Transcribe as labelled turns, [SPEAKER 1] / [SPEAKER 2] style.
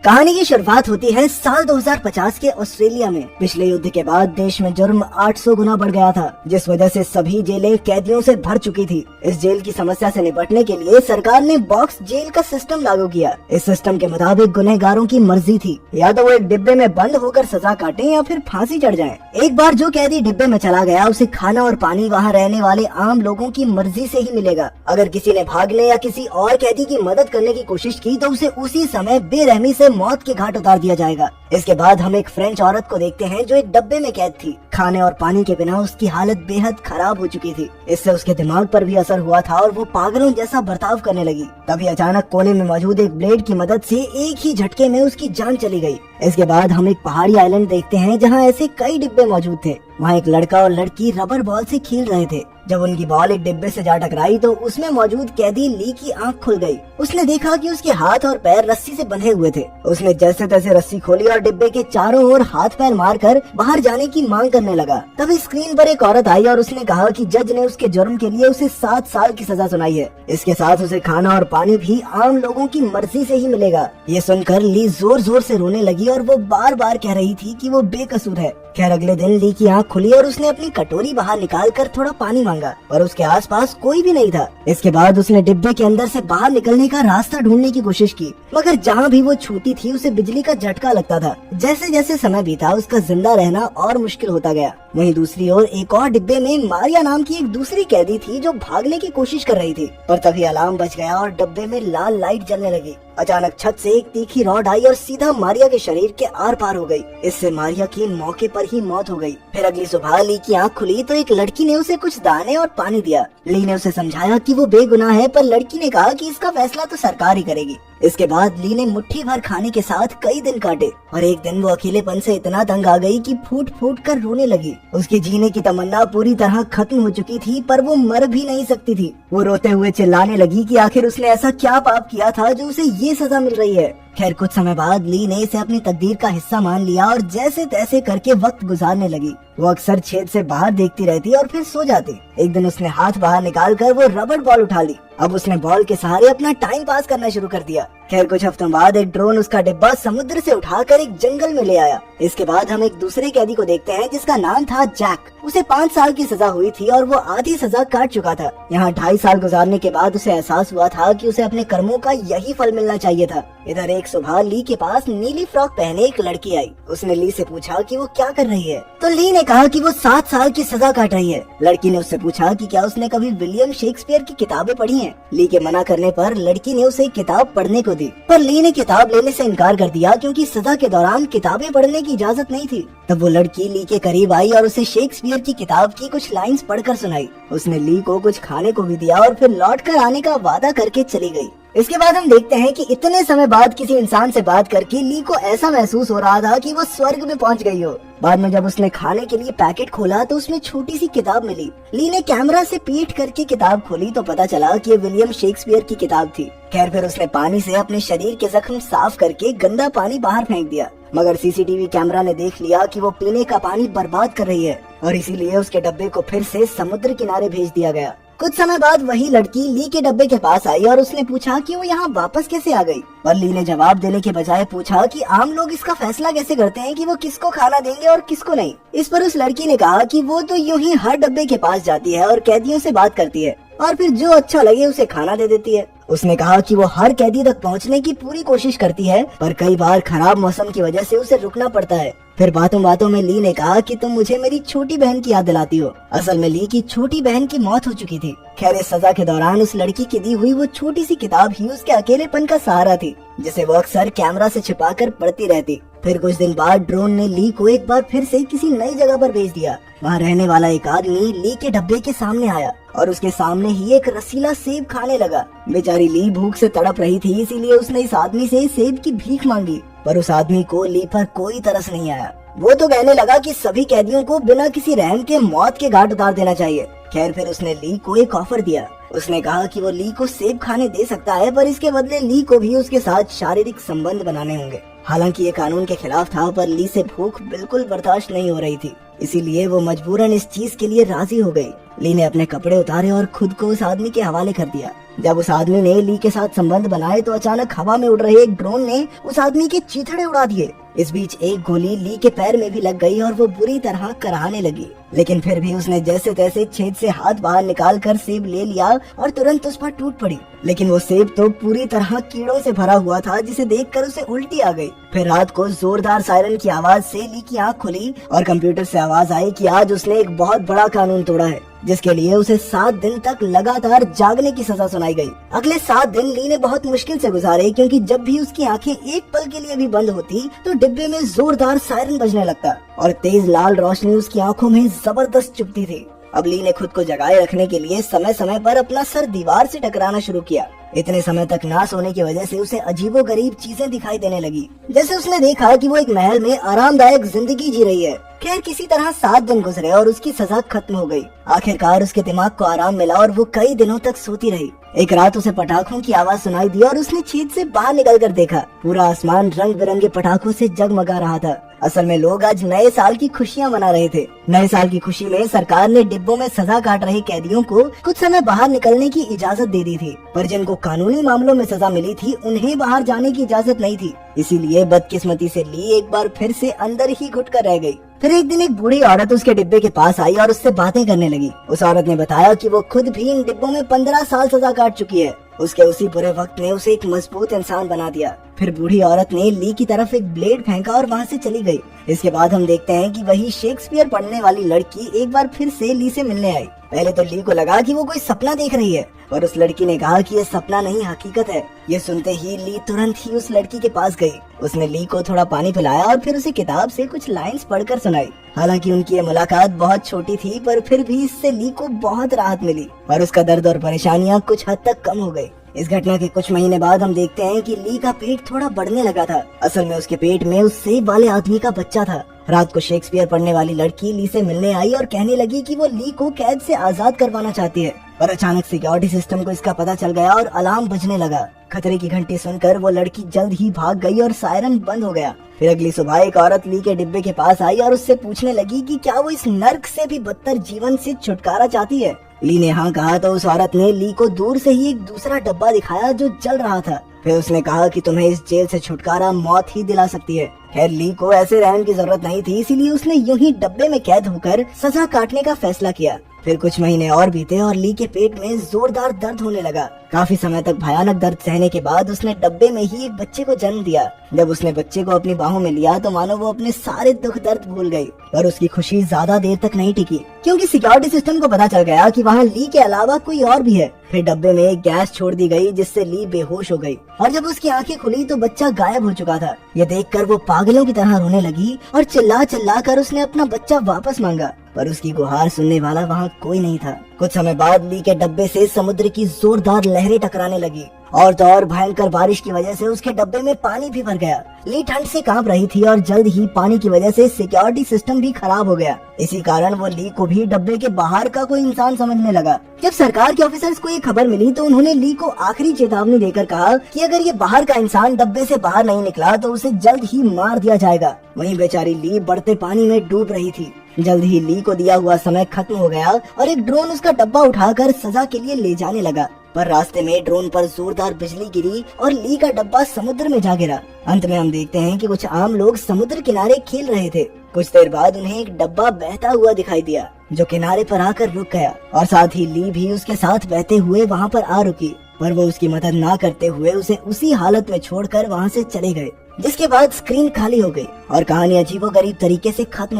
[SPEAKER 1] कहानी की शुरुआत होती है साल 2050 के ऑस्ट्रेलिया में। पिछले युद्ध के बाद देश में जुर्म 800 गुना बढ़ गया था, जिस वजह से सभी जेलें कैदियों से भर चुकी थी। इस जेल की समस्या से निपटने के लिए सरकार ने बॉक्स जेल का सिस्टम लागू किया। इस सिस्टम के मुताबिक गुनहगारों की मर्जी थी, या तो वो एक डिब्बे में बंद होकर सजा काटें या फिर फांसी चढ़ जाएं। एक बार जो कैदी डिब्बे में चला गया, उसे खाना और पानी वहाँ रहने वाले आम लोगों की मर्जी से ही मिलेगा। अगर किसी ने भागने या किसी और कैदी की मदद करने की कोशिश की तो उसे उसी समय बेरहमी से मौत के घाट उतार दिया जाएगा। इसके बाद हम एक फ्रेंच औरत को देखते हैं जो एक डब्बे में कैद थी। खाने और पानी के बिना उसकी हालत बेहद खराब हो चुकी थी। इससे उसके दिमाग पर भी असर हुआ था और वो पागलों जैसा बर्ताव करने लगी। तभी अचानक कोने में मौजूद एक ब्लेड की मदद से एक ही झटके में उसकी जान चली गई। इसके बाद हम एक पहाड़ी आइलैंड देखते हैं जहाँ ऐसे कई डिब्बे मौजूद थे। वहाँ एक लड़का और लड़की रबर बॉल से खेल रहे थे। जब उनकी बॉल एक डिब्बे से जा टकराई तो उसमें मौजूद कैदी ली की आंख खुल गई। उसने देखा कि उसके हाथ और पैर रस्सी से बंधे हुए थे। उसने जैसे तैसे रस्सी खोली और डिब्बे के चारों ओर हाथ पैर मारकर बाहर जाने की मांग करने लगा। तभी स्क्रीन पर एक औरत आई और उसने कहा कि जज ने उसके जुर्म के लिए उसे 7 साल की सजा सुनाई है। इसके साथ उसे खाना और पानी भी आम लोगों की मर्जी से ही मिलेगा। ये सुनकर ली जोर जोर से रोने लगी और वो बार बार कह रही थी कि वो बेकसूर है। खैर अगले दिन ली की आंख खुली और उसने अपनी कटोरी बाहर निकालकर थोड़ा पानी मांगा, पर उसके आसपास कोई भी नहीं था। इसके बाद उसने डिब्बे के अंदर से बाहर निकलने का रास्ता ढूंढने की कोशिश की, मगर जहाँ भी वो छूती थी उसे बिजली का झटका लगता था। जैसे जैसे समय बीता उसका जिंदा रहना और मुश्किल होता गया। वहीं दूसरी ओर एक और डिब्बे में मारिया नाम की एक दूसरी कैदी थी जो भागने की कोशिश कर रही थी, पर तभी अलार्म बज गया और डिब्बे में लाल लाइट जलने लगी। अचानक छत से एक तीखी रॉड आई और सीधा मारिया के शरीर के आर पार हो गई। इससे मारिया की मौके पर ही मौत हो गई। फिर अगली सुबह ली की आंख खुली तो एक लड़की ने उसे कुछ दाने और पानी दिया। ली ने उसे समझाया कि वो बेगुनाह है, पर लड़की ने कहा कि इसका फैसला तो सरकार ही करेगी। इसके बाद ली ने मुट्ठी भर खाने के साथ कई दिन काटे और एक दिन वो अकेलेपन से इतना तंग आ गई कि फूट फूट कर रोने लगी। उसकी जीने की तमन्ना पूरी तरह खत्म हो चुकी थी, पर वो मर भी नहीं सकती थी। वो रोते हुए चिल्लाने लगी कि आखिर उसने ऐसा क्या पाप किया था जो उसे ये सजा मिल रही है। खैर कुछ समय बाद ली ने इसे अपनी तकदीर का हिस्सा मान लिया और जैसे तैसे करके वक्त गुजारने लगी। वो अक्सर छेद से बाहर देखती रहती और फिर सो जाती। एक दिन उसने हाथ बाहर निकालकर वो रबर बॉल उठा ली। अब उसने बॉल के सहारे अपना टाइम पास करना शुरू कर दिया। खैर कुछ हफ्तों बाद एक ड्रोन उसका डिब्बा समुद्र से उठाकर एक जंगल में ले आया। इसके बाद हम एक दूसरे कैदी को देखते हैं जिसका नाम था जैक। उसे 5 साल की सजा हुई थी और वो आधी सजा काट चुका था। यहाँ 2.5 साल गुजारने के बाद उसे एहसास हुआ था कि उसे अपने कर्मों का यही फल मिलना चाहिए था। इधर एक सुबह ली के पास नीली फ्रॉक पहने एक लड़की आई। उसने ली से पूछा कि वो क्या कर रही है, तो ली ने कहा कि वो 7 साल की सजा काट रही है। लड़की ने उससे पूछा कि क्या उसने कभी विलियम शेक्सपियर की किताबें पढ़ी हैं। ली के मना करने पर लड़की ने उसे किताब पढ़ने को दी, पर ली ने किताब लेने से इनकार कर दिया क्योंकि सजा के दौरान किताबें पढ़ने की इजाजत नहीं थी। तब वो लड़की ली के करीब आई और उसे शेक्सपियर की किताब की कुछ लाइंस पढ़कर सुनाई। उसने ली को कुछ खाने को भी दिया और फिर लौट कर आने का वादा करके चली गई। इसके बाद हम देखते हैं कि इतने समय बाद किसी इंसान से बात करके ली को ऐसा महसूस हो रहा था कि वो स्वर्ग में पहुंच गई हो। बाद में जब उसने खाने के लिए पैकेट खोला तो उसमें छोटी सी किताब मिली। ली ने कैमरा से पीट करके किताब खोली तो पता चला कि ये विलियम शेक्सपियर की किताब थी। खैर फिर उसने पानी से अपने शरीर के जख्म साफ करके गंदा पानी बाहर फेंक दिया, मगर सीसीटीवी कैमरा ने देख लिया कि वो पीने का पानी बर्बाद कर रही है और इसीलिए उसके डब्बे को फिर से समुद्र किनारे भेज दिया गया। कुछ समय बाद वही लड़की ली के डब्बे के पास आई और उसने पूछा कि वो यहाँ वापस कैसे आ गई, पर ली ने जवाब देने के बजाय पूछा कि आम लोग इसका फैसला कैसे करते हैं कि वो किसको खाना देंगे और किसको नहीं। इस पर उस लड़की ने कहा कि वो तो यूं ही हर डब्बे के पास जाती है और कैदियों से बात करती है और फिर जो अच्छा लगे उसे खाना दे देती है। उसने कहा कि वो हर कैदी तक पहुंचने की पूरी कोशिश करती है, पर कई बार खराब मौसम की वजह से उसे रुकना पड़ता है। फिर बातों बातों में ली ने कहा कि तुम मुझे मेरी छोटी बहन की याद दिलाती हो। असल में ली की छोटी बहन की मौत हो चुकी थी। खैर इस सजा के दौरान उस लड़की की दी हुई वो छोटी सी किताब ही उसके अकेलेपन का सहारा थी, जिसे वो अक्सर कैमरा से छिपाकर पढ़ती रहती। फिर कुछ दिन बाद ड्रोन ने ली को एक बार फिर से किसी नई जगह पर भेज दिया। वहाँ रहने वाला एक आदमी ली के डब्बे के सामने आया और उसके सामने ही एक रसीला सेब खाने लगा। बेचारी ली भूख से तड़प रही थी, इसीलिए उसने इस आदमी से सेब की भीख मांगी, पर उस आदमी को ली पर कोई तरस नहीं आया। वो तो कहने लगा कि सभी कैदियों को बिना किसी रहम के मौत के घाट उतार देना चाहिए। खैर फिर उसने ली को एक ऑफर दिया उसने कहा कि वो ली को सेब खाने दे सकता है, पर इसके बदले ली को भी उसके साथ शारीरिक संबंध बनाने होंगे। हालांकि ये कानून के खिलाफ था, पर ली से भूख बिल्कुल बर्दाश्त नहीं हो रही थी, इसीलिए वो मजबूरन इस चीज के लिए राजी हो गई। ली ने अपने कपड़े उतारे और खुद को उस आदमी के हवाले कर दिया। जब उस आदमी ने ली के साथ संबंध बनाए तो अचानक हवा में उड़ रहे एक ड्रोन ने उस आदमी के चीथड़े उड़ा दिए। इस बीच एक गोली ली के पैर में भी लग गई और वो बुरी तरह कराहने लगी, लेकिन फिर भी उसने जैसे तैसे छेद से हाथ बाहर निकाल कर सेब ले लिया और तुरंत उस पर टूट पड़ी। लेकिन वो सेब तो पूरी तरह कीड़ों से भरा हुआ था, जिसे देखकर उसे उल्टी आ गई। फिर रात को जोरदार सायरन की आवाज से ली की आंख खुली और कंप्यूटर से आवाज आई कि आज उसने एक बहुत बड़ा कानून तोड़ा है, जिसके लिए उसे 7 दिन तक लगातार जागने की सजा सुनाई गई। अगले 7 दिन ली ने बहुत मुश्किल से गुजारे, क्योंकि जब भी उसकी आंखें एक पल के लिए भी बंद होती तो डिब्बे में जोरदार सायरन बजने लगता और तेज लाल रोशनी उसकी आंखों में जबरदस्त चुभती थी। अब ली ने खुद को जगाए रखने के लिए समय समय पर अपना सर दीवार से टकराना शुरू किया। इतने समय तक ना सोने की वजह से उसे अजीबोगरीब चीजें दिखाई देने लगी, जैसे उसने देखा कि वो एक महल में आरामदायक जिंदगी जी रही है। खैर किसी तरह 7 दिन गुजरे और उसकी सजा खत्म हो गई। आखिरकार उसके दिमाग को आराम मिला और वो कई दिनों तक सोती रही। एक रात उसे पटाखों की आवाज सुनाई दी और उसने छेद से बाहर निकलकर देखा। पूरा आसमान रंग बिरंगे पटाखों से जगमगा रहा था। असल में लोग आज नए साल की खुशियां मना रहे थे। नए साल की खुशी में सरकार ने डिब्बों में सजा काट रहे कैदियों को कुछ समय बाहर निकलने की इजाजत दे दी थी, पर जिनको कानूनी मामलों में सजा मिली थी उन्हें बाहर जाने की इजाजत नहीं थी। इसीलिए बदकिस्मती से ली एक बार फिर से अंदर ही घुट कर रह गई। फिर एक दिन एक बूढ़ी औरत उसके डिब्बे के पास आई और उससे बातें करने लगी। उस औरत ने बताया कि वो खुद भी इन डिब्बों में 15 साल सजा काट चुकी है। उसके उसी बुरे वक्त ने उसे एक मजबूत इंसान बना दिया। फिर बूढ़ी औरत ने ली की तरफ एक ब्लेड फेंका और वहाँ से चली गई। इसके बाद हम देखते हैं कि वही शेक्सपियर पढ़ने वाली लड़की एक बार फिर से ली से मिलने आई। पहले तो ली को लगा कि वो कोई सपना देख रही है, पर उस लड़की ने कहा कि ये सपना नहीं हकीकत है। ये सुनते ही ली तुरंत ही उस लड़की के पास गई। उसने ली को थोड़ा पानी पिलाया और फिर उसे किताब से कुछ लाइंस पढ़कर सुनाई। हालांकि उनकी ये मुलाकात बहुत छोटी थी, पर फिर भी इससे ली को बहुत राहत मिली और उसका दर्द और परेशानियां कुछ हद तक कम हो गई। इस घटना के कुछ महीने बाद हम देखते हैं कि ली का पेट थोड़ा बढ़ने लगा था। असल में उसके पेट में उस सेब वाले आदमी का बच्चा था। रात को शेक्सपियर पढ़ने वाली लड़की ली से मिलने आई और कहने लगी कि वो ली को कैद से आजाद करवाना चाहती है, पर अचानक सिक्योरिटी सिस्टम को इसका पता चल गया और अलार्म बजने लगा। खतरे की घंटी सुनकर वो लड़की जल्द ही भाग गई और सायरन बंद हो गया। फिर अगली सुबह एक औरत ली के डिब्बे के पास आई और उससे पूछने लगी कि क्या वो इस नर्क से भी बदतर जीवन से छुटकारा चाहती है। ली ने हाँ कहा तो उस औरत ने ली को दूर से ही एक दूसरा डब्बा दिखाया जो जल रहा था। फिर उसने कहा कि तुम्हें इस जेल से छुटकारा मौत ही दिला सकती है। खैर ली को ऐसे रहने की जरूरत नहीं थी, इसीलिए उसने यूं ही डब्बे में कैद होकर सजा काटने का फैसला किया। फिर कुछ महीने और बीते और ली के पेट में जोरदार दर्द होने लगा। काफी समय तक भयानक दर्द सहने के बाद उसने डब्बे में ही एक बच्चे को जन्म दिया। जब उसने बच्चे को अपनी बाहों में लिया तो मानो वो अपने सारे दुख दर्द भूल गई। पर उसकी खुशी ज्यादा देर तक नहीं टिकी, क्योंकि सिक्योरिटी सिस्टम को पता चल गया कि वहाँ ली के अलावा कोई और भी है। फिर डब्बे में एक गैस छोड़ दी गई, जिससे ली बेहोश हो गई और जब उसकी आंखें खुली तो बच्चा गायब हो चुका था। ये देखकर वो पागलों की तरह रोने लगी और चिल्ला चिल्ला कर उसने अपना बच्चा वापस मांगा, पर उसकी गुहार सुनने वाला वहाँ कोई नहीं था। कुछ समय बाद ली के डब्बे से समुद्र की जोरदार लहरें टकराने लगी और तो और भयंकर बारिश की वजह से उसके डब्बे में पानी भी भर गया। ली ठंड से कांप रही थी और जल्द ही पानी की वजह से सिक्योरिटी सिस्टम भी खराब हो गया। इसी कारण वो ली को भी डब्बे के बाहर का कोई इंसान समझने लगा। जब सरकार के ऑफिसर्स को ये खबर मिली तो उन्होंने ली को आखिरी चेतावनी देकर कहा कि अगर ये बाहर का इंसान डब्बे से बाहर नहीं निकला तो उसे जल्द ही मार दिया जाएगा। वहीं बेचारी ली बढ़ते पानी में डूब रही थी। जल्द ही ली को दिया हुआ समय खत्म हो गया और एक ड्रोन उसका डब्बा उठाकर सजा के लिए ले जाने लगा, पर रास्ते में ड्रोन पर जोरदार बिजली गिरी और ली का डब्बा समुद्र में जा गिरा। अंत में हम देखते हैं कि कुछ आम लोग समुद्र किनारे खेल रहे थे। कुछ देर बाद उन्हें एक डब्बा बहता हुआ दिखाई दिया जो किनारे पर आकर रुक गया और साथ ही ली भी उसके साथ बहते हुए वहाँ पर आ रुकी, पर वो उसकी मदद ना करते हुए उसे उसी हालत में छोड़कर वहाँ से चले गए। जिसके बाद स्क्रीन खाली हो गई और कहानी अजीबोगरीब तरीके से खत्म।